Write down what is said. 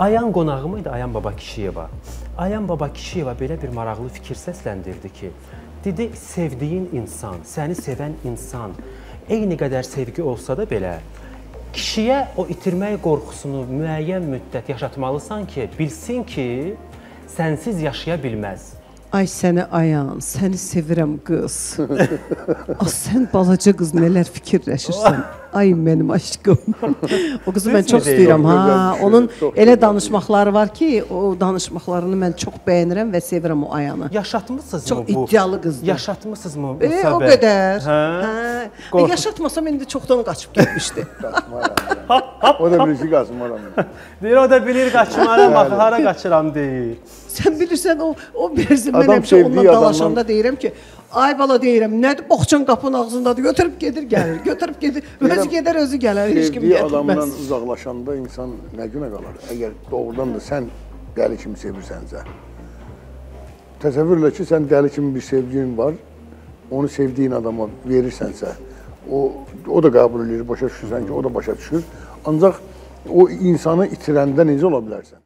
Ayan qonağı mıydı Ayan Baba Kişiyeva? Ayan Baba Kişiyeva belə bir maraqlı fikir səsləndirdi ki, dedi, sevdiyin insan, səni sevən insan eyni qədər sevgi olsa da belə, kişiyə o itirmək qorxusunu müəyyən müddət yaşatmalısan ki, bilsin ki, sənsiz yaşaya bilməz. Ay səni Ayan, səni sevirəm qız. Sən balaca qız nələr fikirləşirsən. Ay mənim aşkım. O qızı mən çox istəyirəm. Onun elə danışmaqları var ki, o danışmaqlarını mən çox bəyənirəm və sevirəm o Ayanı. Yaşatmısınızmı bu? Çox iddialı qızdır. Yaşatmısınızmı? O qədər. Yaşatmasam indi çoxdan qaçıb getmişdi. O da birisi qaçmaram. Deyir, o da bilir qaçmaram, axı hara qaçıram deyir. Sən bilirsən, o birisi mən həmişə ondan dalaşanda deyirəm ki, ay bala deyirəm, nədir, boxçan qapının ağzındadır, götürüb gedir, gəlir, götürüb gedir, özü gedər, özü gələr, heç kim sevdiyi gətirməz. adamdan uzaqlaşanda insan nə günə qalar? Əgər doğrudan da sən dəli kimi sevirsənsə, təsəvvür elə ki, sən dəli kimi bir sevgin var, onu sevdiyin adama verirsənsə, o da qəbul edir, başa düşürsən ki, o da başa düşür. Ancaq o insanı itirəndə necə ola bilərsən?